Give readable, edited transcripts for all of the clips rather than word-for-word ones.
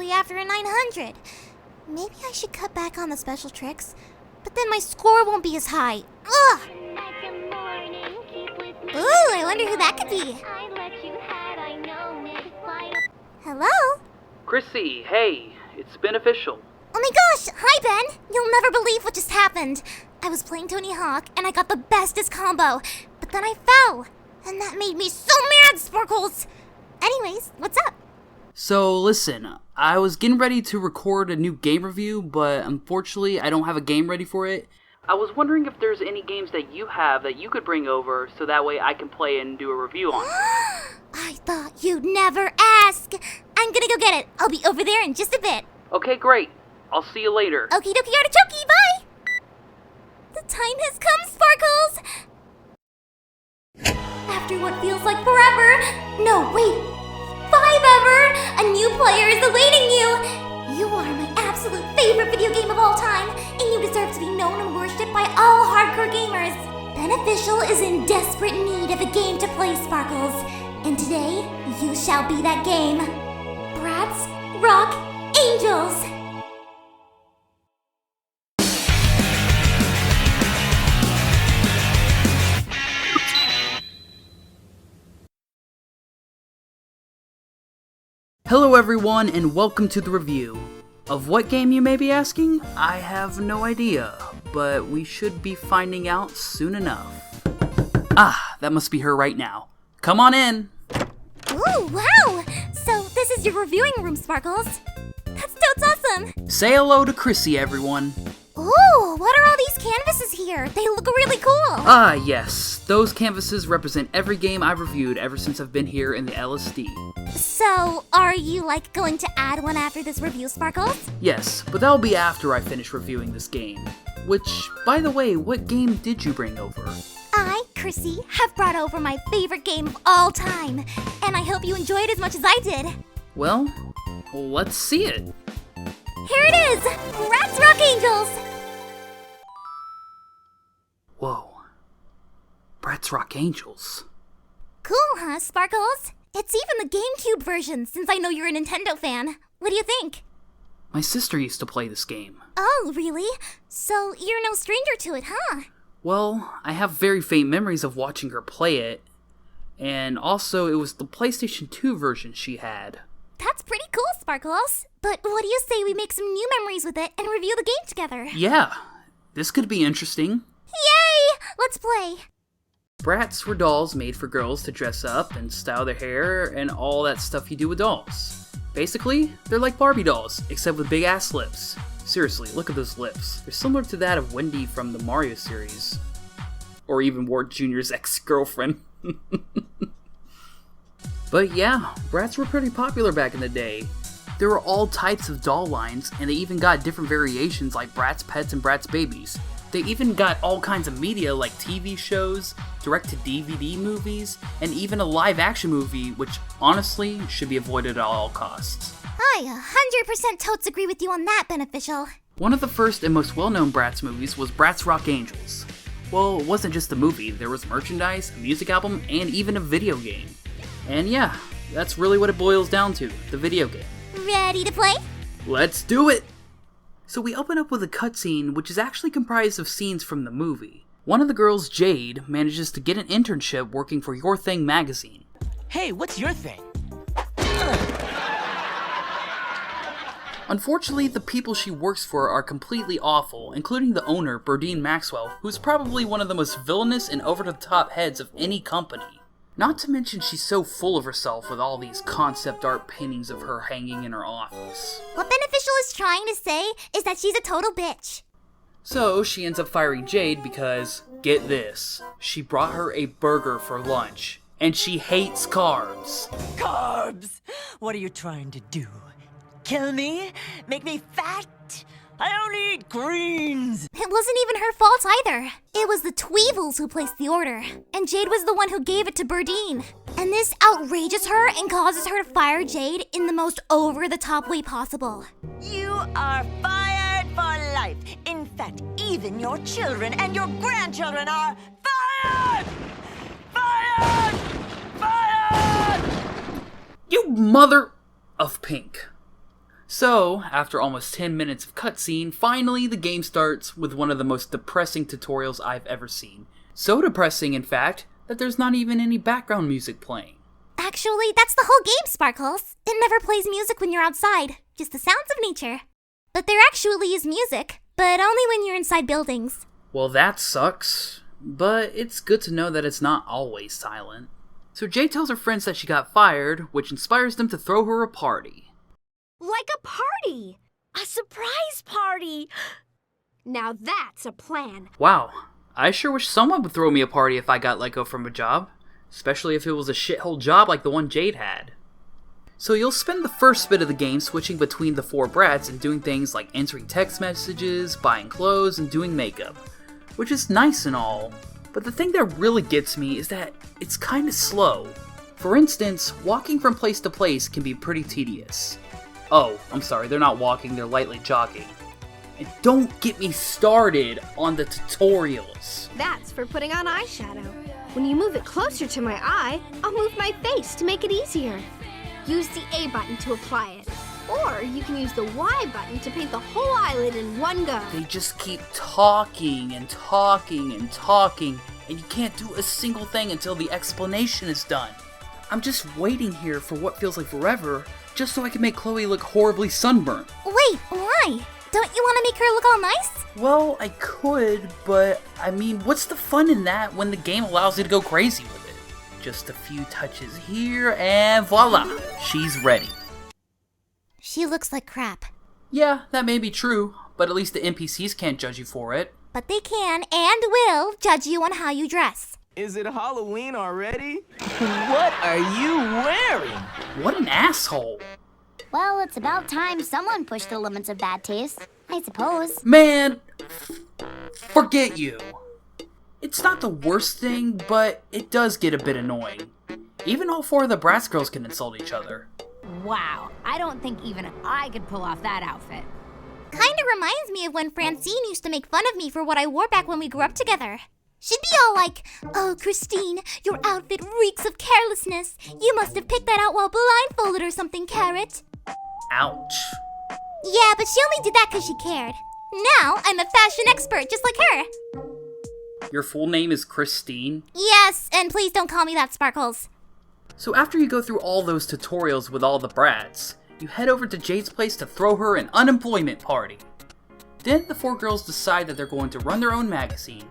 barely after a 900. Maybe I should cut back on the special tricks, but then my score won't be as high. Ugh! Ooh, I wonder who that could be. Hello? Chrissy, hey, it's been official. Oh my gosh, hi Ben! You'll never believe what just happened. I was playing Tony Hawk and I got the bestest combo, but then I fell. And that made me so mad, Sparkles! Anyways, what's up? So listen, I was getting ready to record a new game review, but unfortunately I don't have a game ready for it. I was wondering if there's any games that you have that you could bring over so that way I can play and do a review on it. I thought you'd never ask. I'm gonna go get it. I'll be over there in just a bit. Okay, great. I'll see you later. Okie dokie artichoke, bye! The time has come, Sparkles! After what feels like forever, no, wait, 5 ever, a new player is awaiting you! You are my absolute favorite video game of all time, and you deserve to be known and worshipped by all hardcore gamers. Beneficial is in desperate need of a game to play, Sparkles, and today, you shall be that game. Bratz Rock Angelz! Hello everyone and welcome to the review. Of what game you may be asking? I have no idea, but we should be finding out soon enough. Ah, that must be her right now. Come on in! Ooh, wow! So this is your reviewing room, Sparkles. That's totes awesome! Say hello to Chrissy, everyone. Ooh, what are all these canvases here? They look really cool! Ah, yes. Those canvases represent every game I've reviewed ever since I've been here in the LSD. So, are you, going to add one after this review, Sparkles? Yes, but that'll be after I finish reviewing this game. Which, by the way, what game did you bring over? I, Chrissy, have brought over my favorite game of all time, and I hope you enjoy it as much as I did. Well, let's see it. Here it is! Bratz Rock Angelz! Whoa. Bratz Rock Angelz. Cool, huh, Sparkles? It's even the GameCube version, since I know you're a Nintendo fan. What do you think? My sister used to play this game. Oh, really? So you're no stranger to it, huh? Well, I have very faint memories of watching her play it. And also, it was the PlayStation 2 version she had. That's pretty cool, Sparkles. But what do you say we make some new memories with it and review the game together? Yeah, this could be interesting. Yay! Let's play! Bratz were dolls made for girls to dress up and style their hair and all that stuff you do with dolls. Basically, they're like Barbie dolls, except with big ass lips. Seriously, look at those lips. They're similar to that of Wendy from the Mario series. Or even Ward Jr.'s ex-girlfriend. But yeah, Bratz were pretty popular back in the day. There were all types of doll lines, and they even got different variations like Bratz Pets and Bratz Babies. They even got all kinds of media like TV shows, direct-to-DVD movies, and even a live-action movie, which honestly should be avoided at all costs. I 100% totes agree with you on that, Beneficial. One of the first and most well-known Bratz movies was Bratz Rock Angelz. Well, it wasn't just a movie, there was merchandise, a music album, and even a video game. And yeah, that's really what it boils down to, the video game. Ready to play? Let's do it! So we open up with a cutscene which is actually comprised of scenes from the movie. One of the girls, Jade, manages to get an internship working for Your Thing magazine. Hey, what's your thing? Unfortunately, the people she works for are completely awful, including the owner, Burdine Maxwell, who's probably one of the most villainous and over-the-top heads of any company. Not to mention she's so full of herself with all these concept art paintings of her hanging in her office. What Beneficial is trying to say is that she's a total bitch. So she ends up firing Jade because, get this, she brought her a burger for lunch, and she hates carbs. Carbs! What are you trying to do? Kill me? Make me fat? I only eat greens! It wasn't even her fault either. It was the Tweevils who placed the order, and Jade was the one who gave it to Burdine. And this outrages her and causes her to fire Jade in the most over-the-top way possible. You are fired for life. In fact, even your children and your grandchildren are fired! Fired! Fired! You mother of pink. So, after almost 10 minutes of cutscene, finally the game starts with one of the most depressing tutorials I've ever seen. So depressing, in fact, that there's not even any background music playing. Actually, that's the whole game, Sparkles. It never plays music when you're outside, just the sounds of nature. But there actually is music, but only when you're inside buildings. Well, that sucks, but it's good to know that it's not always silent. So Jay tells her friends that she got fired, which inspires them to throw her a party. Like a party! A surprise party! Now that's a plan. Wow, I sure wish someone would throw me a party if I got let go from a job. Especially if it was a shithole job like the one Jade had. So you'll spend the first bit of the game switching between the 4 brats and doing things like answering text messages, buying clothes, and doing makeup. Which is nice and all, but the thing that really gets me is that it's kinda slow. For instance, walking from place to place can be pretty tedious. Oh, I'm sorry, they're not walking, they're lightly jogging. And don't get me started on the tutorials. That's for putting on eyeshadow. When you move it closer to my eye, I'll move my face to make it easier. Use the A button to apply it. Or you can use the Y button to paint the whole eyelid in one go. They just keep talking and talking and talking, and you can't do a single thing until the explanation is done. I'm just waiting here for what feels like forever, just so I can make Chloe look horribly sunburnt. Wait, why? Don't you want to make her look all nice? Well, I could, but I mean, what's the fun in that when the game allows you to go crazy with it? Just a few touches here, and voila, she's ready. She looks like crap. Yeah, that may be true, but at least the NPCs can't judge you for it. But they can and will judge you on how you dress. Is it Halloween already? What are you wearing? What an asshole. Well, it's about time someone pushed the limits of bad taste, I suppose. Man, forget you. It's not the worst thing, but it does get a bit annoying. Even all 4 of the Bratz girls can insult each other. Wow, I don't think even I could pull off that outfit. Kinda reminds me of when Francine used to make fun of me for what I wore back when we grew up together. She'd be all like, "Oh, Christine, your outfit reeks of carelessness. You must have picked that out while blindfolded or something, Carrot." Ouch. Yeah, but she only did that because she cared. Now, I'm a fashion expert just like her. Your full name is Christine? Yes, and please don't call me that, Sparkles. So after you go through all those tutorials with all the brats, you head over to Jade's place to throw her an unemployment party. Then the 4 girls decide that they're going to run their own magazine.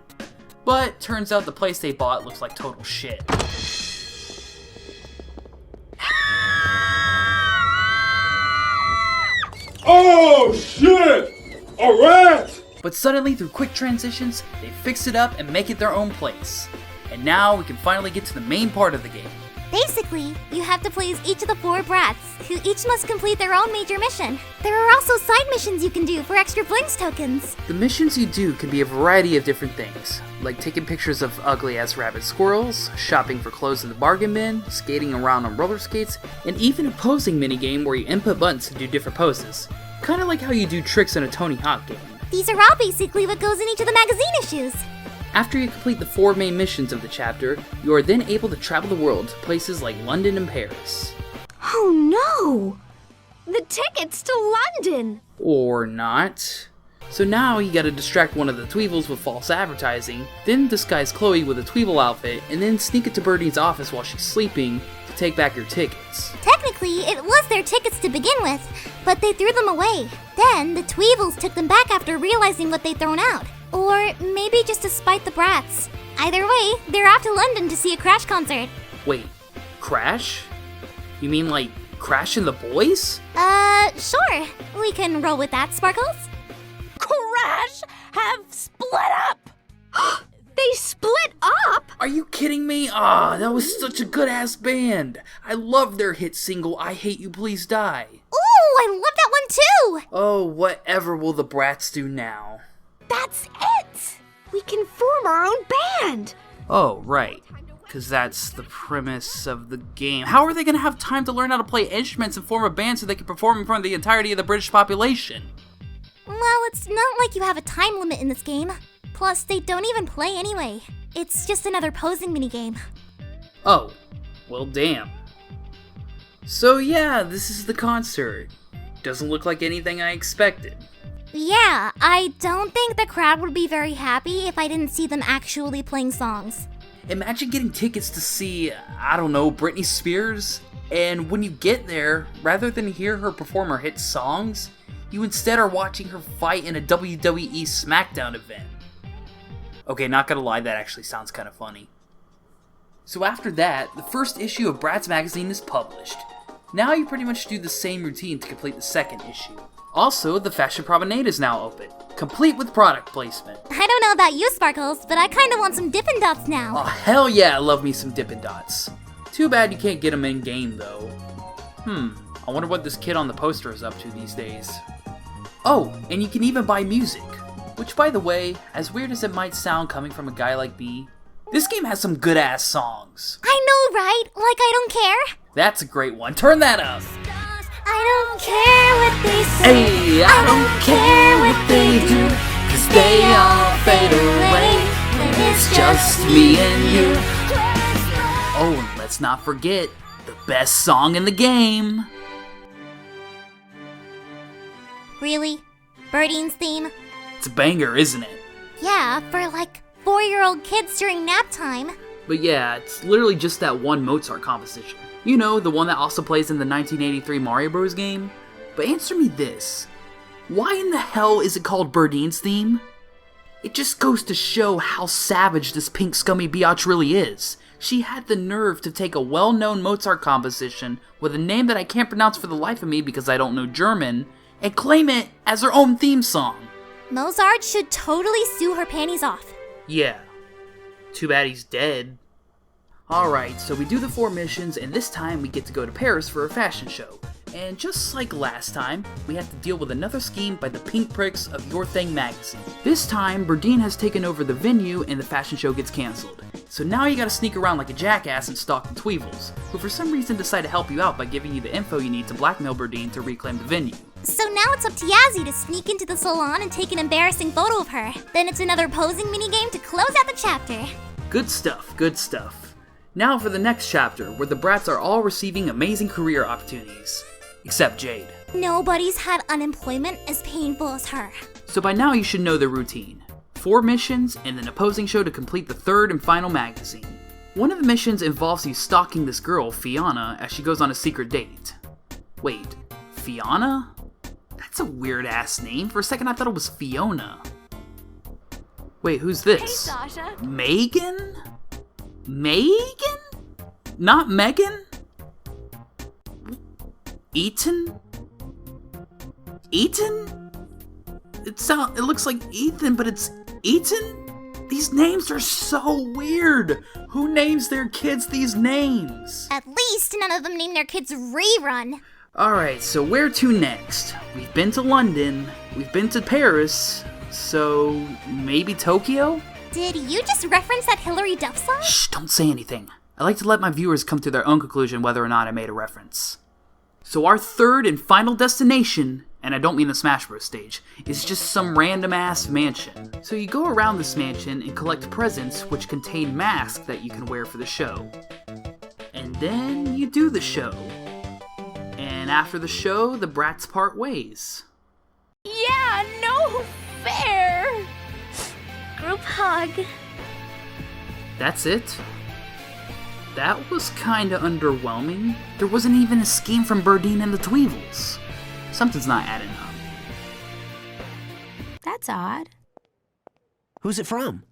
But turns out the place they bought looks like total shit. Oh shit! A rat! But suddenly, through quick transitions, they fix it up and make it their own place. And now we can finally get to the main part of the game. Basically, you have to please each of the 4 brats, who each must complete their own major mission. There are also side missions you can do for extra Blinks tokens. The missions you do can be a variety of different things, like taking pictures of ugly-ass rabbit squirrels, shopping for clothes in the bargain bin, skating around on roller skates, and even a posing minigame where you input buttons to do different poses. Kinda like how you do tricks in a Tony Hawk game. These are all basically what goes in each of the magazine issues. After you complete the 4 main missions of the chapter, you are then able to travel the world to places like London and Paris. Oh no! The tickets to London! Or not. So now you gotta distract one of the Tweevils with false advertising, then disguise Chloe with a Tweeble outfit, and then sneak into Birdie's office while she's sleeping to take back your tickets. Technically, it was their tickets to begin with, but they threw them away. Then, the Tweevils took them back after realizing what they'd thrown out. Or maybe just to spite the brats. Either way, they're off to London to see a Crash concert. Wait, Crash? You mean like Crash and the Boys? Sure. We can roll with that, Sparkles. Crash have split up! They split up? Are you kidding me? Ah, that was such a good-ass band. I love their hit single, I Hate You Please Die. Ooh, I love that one too! Oh, whatever will the brats do now? That's it! We can form our own band! Oh, right. Because that's the premise of the game. How are they going to have time to learn how to play instruments and form a band so they can perform in front of the entirety of the British population? Well, it's not like you have a time limit in this game. Plus, they don't even play anyway. It's just another posing minigame. Oh, well damn. So yeah, this is the concert. Doesn't look like anything I expected. Yeah, I don't think the crowd would be very happy if I didn't see them actually playing songs. Imagine getting tickets to see, I don't know, Britney Spears, and when you get there, rather than hear her perform her hit songs, you instead are watching her fight in a WWE SmackDown event. Okay, not gonna lie, that actually sounds kind of funny. So after that, the first issue of Bratz magazine is published. Now you pretty much do the same routine to complete the second issue. Also, the Fashion Promenade is now open, complete with product placement. I don't know about you, Sparkles, but I kinda want some Dippin' Dots now. Oh, hell yeah, I love me some Dippin' Dots. Too bad you can't get them in-game, though. I wonder what this kid on the poster is up to these days. Oh, and you can even buy music. Which, by the way, as weird as it might sound coming from a guy like me, this game has some good-ass songs. I know, right? Like I don't care? That's a great one. Turn that up. I don't care what they say. Hey, I don't care what they do, 'cause they all fade away when it's just me and you. Oh, and let's not forget the best song in the game. Really? Birdine's theme? It's a banger, isn't it? Yeah, for like 4-year-old kids during nap time. But yeah, it's literally just that one Mozart composition. You know, the one that also plays in the 1983 Mario Bros. Game. But answer me this. Why in the hell is it called Birdine's theme? It just goes to show how savage this pink scummy biatch really is. She had the nerve to take a well-known Mozart composition with a name that I can't pronounce for the life of me because I don't know German, and claim it as her own theme song. Mozart should totally sue her panties off. Yeah. Too bad he's dead. Alright, so we do the 4 missions, and this time we get to go to Paris for a fashion show. And just like last time, we have to deal with another scheme by the pink pricks of Your Thing magazine. This time, Berdine has taken over the venue and the fashion show gets cancelled. So now you gotta sneak around like a jackass and stalk the Tweevils, who for some reason decide to help you out by giving you the info you need to blackmail Berdine to reclaim the venue. So now it's up to Yazzie to sneak into the salon and take an embarrassing photo of her. Then it's another posing minigame to close out the chapter. Good stuff, good stuff. Now for the next chapter, where the brats are all receiving amazing career opportunities. Except Jade. Nobody's had unemployment as painful as her. So by now you should know the routine. 4 missions, and then a posing show to complete the 3rd and final magazine. One of the missions involves you stalking this girl, Fiona, as she goes on a secret date. Wait, Fiona? That's a weird-ass name. For a second I thought it was Fiona. Wait, who's this? Hey, Sasha. Megan? Megan? Not Megan? Ethan? Ethan? It looks like Ethan, but it's Ethan? These names are so weird! Who names their kids these names? At least none of them named their kids Rerun. Alright, so where to next? We've been to London, we've been to Paris, so maybe Tokyo? Did you just reference that Hillary Duff song? Shh, don't say anything. I like to let my viewers come to their own conclusion whether or not I made a reference. So our 3rd and final destination, and I don't mean the Smash Bros. Stage, is just some random-ass mansion. So you go around this mansion and collect presents which contain masks that you can wear for the show. And then you do the show. And after the show, the brats part ways. Yeah, no fair. Group hug. That's it? That was kinda underwhelming. There wasn't even a scheme from Berdine and the Tweevils. Something's not adding up. That's odd. Who's it from?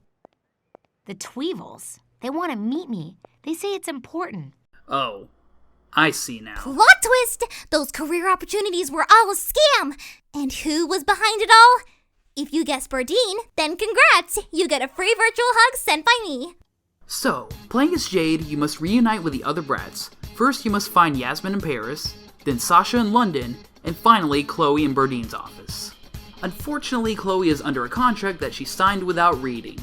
The Tweevils. They want to meet me. They say it's important. Oh, I see now. Plot twist! Those career opportunities were all a scam! And who was behind it all? If you guess Berdine, then congrats! You get a free virtual hug sent by me. So, playing as Jade, you must reunite with the other brats. First, you must find Yasmin in Paris, then Sasha in London, and finally, Chloe in Berdine's office. Unfortunately, Chloe is under a contract that she signed without reading.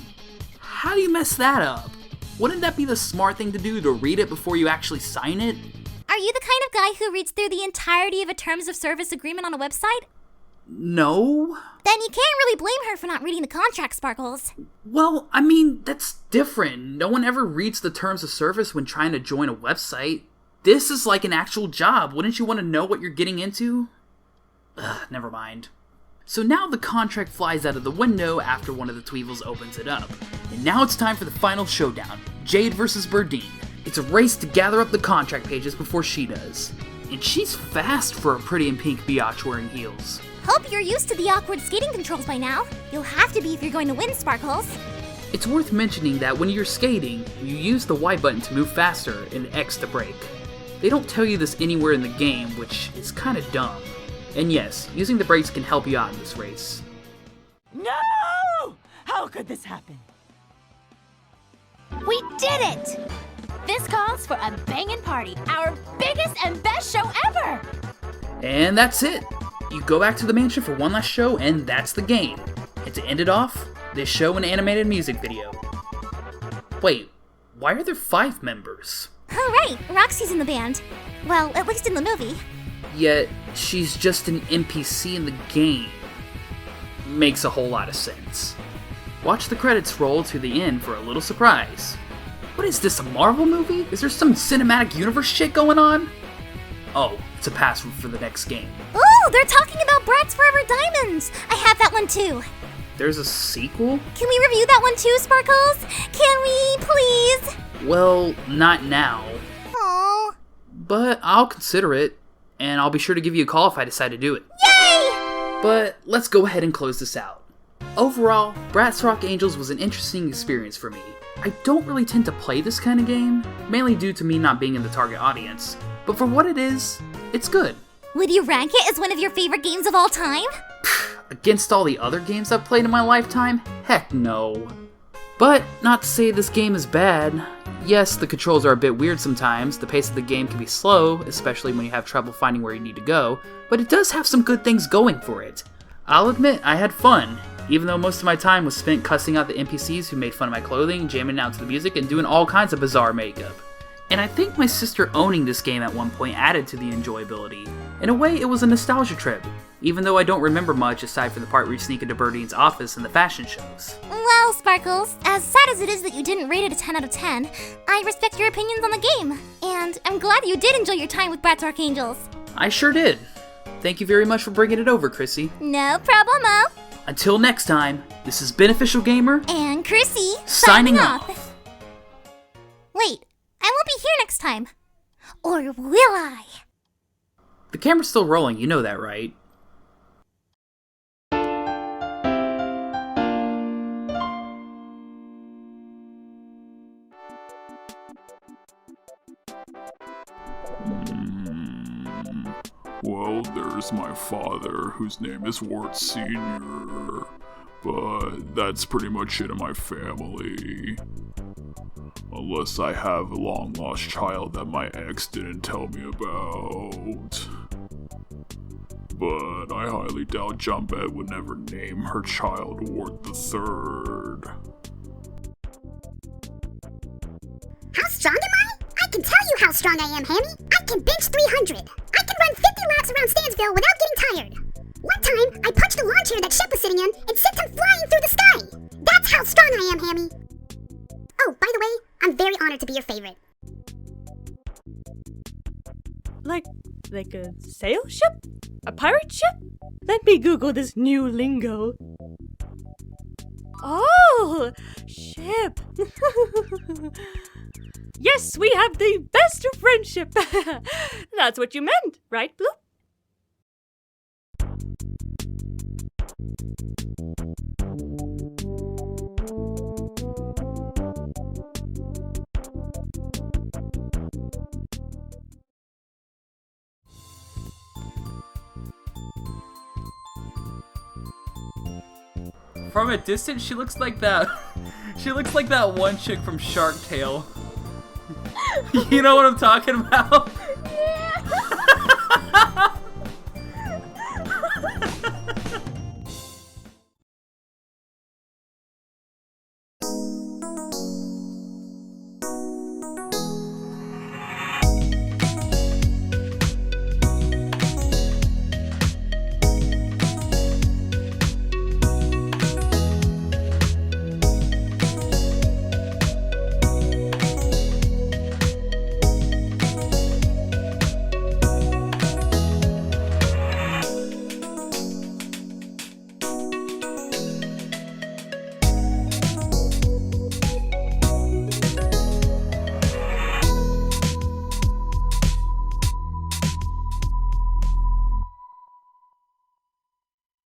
How do you mess that up? Wouldn't that be the smart thing to do, to read it before you actually sign it? Are you the kind of guy who reads through the entirety of a terms of service agreement on a website? No. Then you can't really blame her for not reading the contract, Sparkles. Well, I mean, that's different. No one ever reads the terms of service when trying to join a website. This is like an actual job. Wouldn't you want to know what you're getting into? Never mind. So now the contract flies out of the window after one of the Tweevils opens it up. And now it's time for the final showdown, Jade versus Berdine. It's a race to gather up the contract pages before she does. And she's fast for a pretty in pink biatch wearing heels. Hope you're used to the awkward skating controls by now. You'll have to be if you're going to win, Sparkles. It's worth mentioning that when you're skating, you use the Y button to move faster and X to brake. They don't tell you this anywhere in the game, which is kinda dumb. And yes, using the brakes can help you out in this race. No! How could this happen? We did it! This calls for a bangin' party, our biggest and best show ever! And that's it! You go back to the mansion for one last show, and that's the game. And to end it off, they show an animated music video. Wait, why are there 5 members? Oh right, Roxy's in the band. Well, at least in the movie. Yet, she's just an NPC in the game. Makes a whole lot of sense. Watch the credits roll to the end for a little surprise. What is this, a Marvel movie? Is there some cinematic universe shit going on? Oh, it's a password for the next game. Ooh, they're talking about Bratz Forever Diamonds! I have that one too. There's a sequel? Can we review that one too, Sparkles? Can we, please? Well, not now. Aww. But I'll consider it, and I'll be sure to give you a call if I decide to do it. Yay! But let's go ahead and close this out. Overall, Bratz Rock Angelz was an interesting experience for me. I don't really tend to play this kind of game, mainly due to me not being in the target audience. But for what it is, it's good. Would you rank it as one of your favorite games of all time? Against all the other games I've played in my lifetime? Heck no. But not to say this game is bad. Yes, the controls are a bit weird sometimes, the pace of the game can be slow, especially when you have trouble finding where you need to go, but it does have some good things going for it. I'll admit, I had fun, even though most of my time was spent cussing out the NPCs who made fun of my clothing, jamming out to the music, and doing all kinds of bizarre makeup. And I think my sister owning this game at one point added to the enjoyability. In a way, it was a nostalgia trip, even though I don't remember much aside from the part where you sneak into Berdine's office and the fashion shows. Well, Sparkles, as sad as it is that you didn't rate it a 10 out of 10, I respect your opinions on the game, and I'm glad you did enjoy your time with Bratz Rock Angelz. I sure did. Thank you very much for bringing it over, Chrissy. No problemo. Until next time, this is Beneficial Gamer And Chrissy, signing off. Wait, I won't be here next time. Or will I? The camera's still rolling, you know that, right? Well, there's my father, whose name is Wart Sr., but that's pretty much it in my family. Unless I have a long-lost child that my ex didn't tell me about. But I highly doubt Jumpette would never name her child Wart the Third. How strong am I? I can tell you how strong I am, Hammy. I can bench 300. I can run 50 laps around Stansville without getting tired. One time, I punched a lawn chair that Shep was sitting in and sent him flying through the sky. That's how strong I am, Hammy. Oh, by the way, I'm very honored to be your favorite. Like a sail ship? A pirate ship? Let me Google this new lingo. Oh, ship. Yes, we have the best of friendship. That's what you meant, right, Blue? From a distance, she looks like that. She looks like that one chick from Shark Tale. You know what I'm talking about?